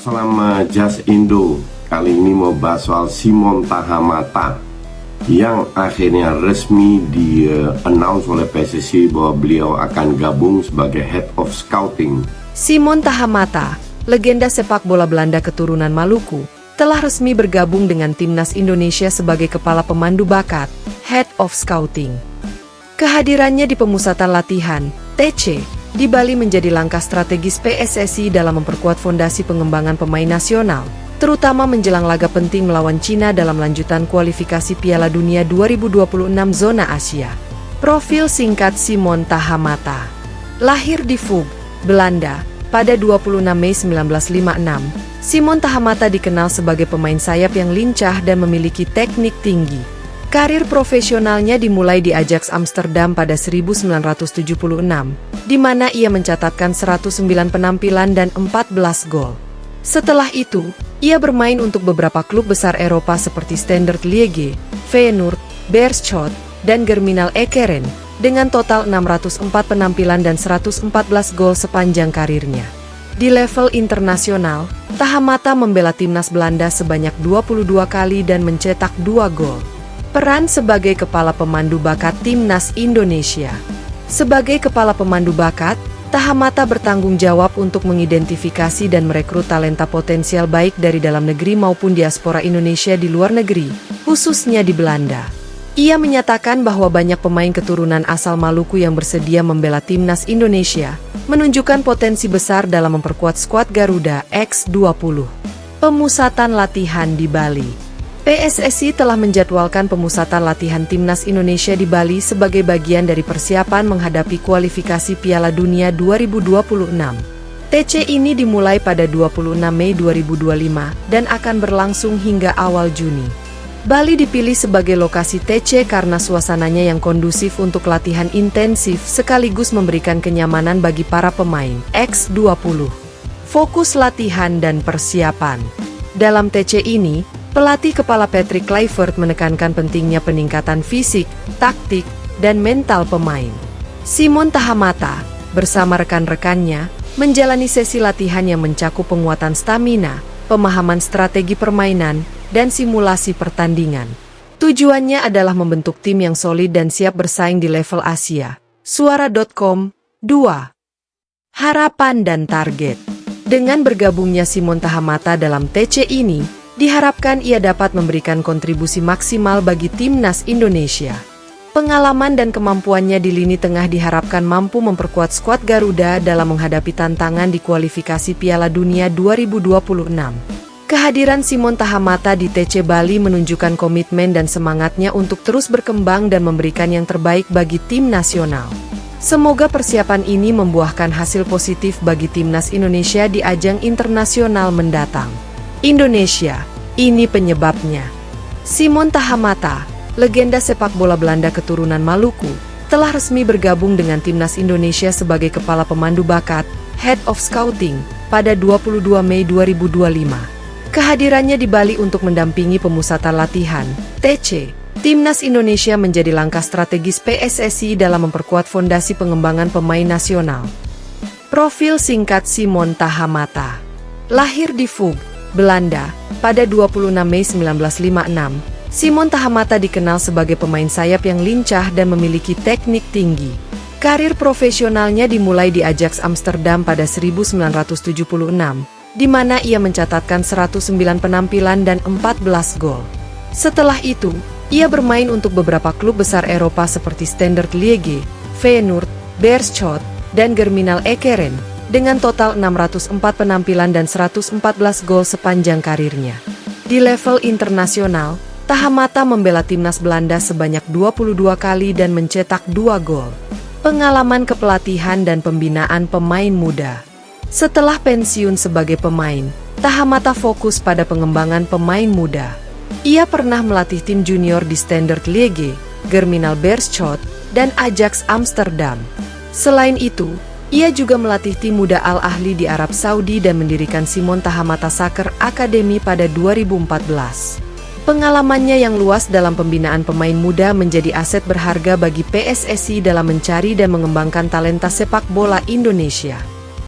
Salam Jas Indo. Kali ini mau bahas soal Simon Tahamata yang akhirnya resmi di-announce oleh PSSI bahwa beliau akan gabung sebagai Head of Scouting. Simon Tahamata, legenda sepak bola Belanda keturunan Maluku, telah resmi bergabung dengan Timnas Indonesia sebagai Kepala Pemandu Bakat, Head of Scouting. Kehadirannya di pemusatan latihan, TC, di Bali menjadi langkah strategis PSSI dalam memperkuat fondasi pengembangan pemain nasional, terutama menjelang laga penting melawan Cina dalam lanjutan kualifikasi Piala Dunia 2026 zona Asia. Profil singkat Simon Tahamata. Lahir di Fug, Belanda, pada 26 Mei 1956, Simon Tahamata dikenal sebagai pemain sayap yang lincah dan memiliki teknik tinggi. Karir profesionalnya dimulai di Ajax Amsterdam pada 1976, di mana ia mencatatkan 109 penampilan dan 14 gol. Setelah itu, ia bermain untuk beberapa klub besar Eropa seperti Standard Liège, Feyenoord, Beerschot, dan Germinal Ekeren, dengan total 604 penampilan dan 114 gol sepanjang karirnya. Di level internasional, Tahamata membela timnas Belanda sebanyak 22 kali dan mencetak 2 gol. Peran sebagai Kepala Pemandu Bakat Timnas Indonesia. Sebagai Kepala Pemandu Bakat, Tahamata bertanggung jawab untuk mengidentifikasi dan merekrut talenta potensial baik dari dalam negeri maupun diaspora Indonesia di luar negeri, khususnya di Belanda. Ia menyatakan bahwa banyak pemain keturunan asal Maluku yang bersedia membela Timnas Indonesia, menunjukkan potensi besar dalam memperkuat skuad Garuda X20. Pemusatan latihan di Bali. PSSI telah menjadwalkan pemusatan latihan Timnas Indonesia di Bali sebagai bagian dari persiapan menghadapi kualifikasi Piala Dunia 2026. TC ini dimulai pada 26 Mei 2025 dan akan berlangsung hingga awal Juni. Bali dipilih sebagai lokasi TC karena suasananya yang kondusif untuk latihan intensif sekaligus memberikan kenyamanan bagi para pemain X20. Fokus latihan dan persiapan. Dalam TC ini, pelatih kepala Patrick Kluivert menekankan pentingnya peningkatan fisik, taktik, dan mental pemain. Simon Tahamata, bersama rekan-rekannya, menjalani sesi latihan yang mencakup penguatan stamina, pemahaman strategi permainan, dan simulasi pertandingan. Tujuannya adalah membentuk tim yang solid dan siap bersaing di level Asia. Suara.com. 2. Harapan dan target. Dengan bergabungnya Simon Tahamata dalam TC ini, diharapkan ia dapat memberikan kontribusi maksimal bagi Timnas Indonesia. Pengalaman dan kemampuannya di lini tengah diharapkan mampu memperkuat skuad Garuda dalam menghadapi tantangan di kualifikasi Piala Dunia 2026. Kehadiran Simon Tahamata di TC Bali menunjukkan komitmen dan semangatnya untuk terus berkembang dan memberikan yang terbaik bagi tim nasional. Semoga persiapan ini membuahkan hasil positif bagi Timnas Indonesia di ajang internasional mendatang. Indonesia, ini penyebabnya. Simon Tahamata, legenda sepak bola Belanda keturunan Maluku, telah resmi bergabung dengan Timnas Indonesia sebagai Kepala Pemandu Bakat, Head of Scouting, pada 22 Mei 2025. Kehadirannya di Bali untuk mendampingi pemusatan latihan, TC, Timnas Indonesia menjadi langkah strategis PSSI dalam memperkuat fondasi pengembangan pemain nasional. Profil singkat Simon Tahamata. Lahir di Fug, Belanda, pada 26 Mei 1956, Simon Tahamata dikenal sebagai pemain sayap yang lincah dan memiliki teknik tinggi. Karir profesionalnya dimulai di Ajax Amsterdam pada 1976, di mana ia mencatatkan 109 penampilan dan 14 gol. Setelah itu, ia bermain untuk beberapa klub besar Eropa seperti Standard Liège, Feyenoord, Beerschot, dan Germinal Ekeren, dengan total 604 penampilan dan 114 gol sepanjang karirnya. Di level internasional, Tahamata membela timnas Belanda sebanyak 22 kali dan mencetak 2 gol. Pengalaman kepelatihan dan pembinaan pemain muda. Setelah pensiun sebagai pemain, Tahamata fokus pada pengembangan pemain muda. Ia pernah melatih tim junior di Standard Liège, Germinal Beerschot, dan Ajax Amsterdam. Selain itu, ia juga melatih tim muda Al Ahly di Arab Saudi dan mendirikan Simon Tahamata Soccer Academy pada 2014. Pengalamannya yang luas dalam pembinaan pemain muda menjadi aset berharga bagi PSSI dalam mencari dan mengembangkan talenta sepak bola Indonesia.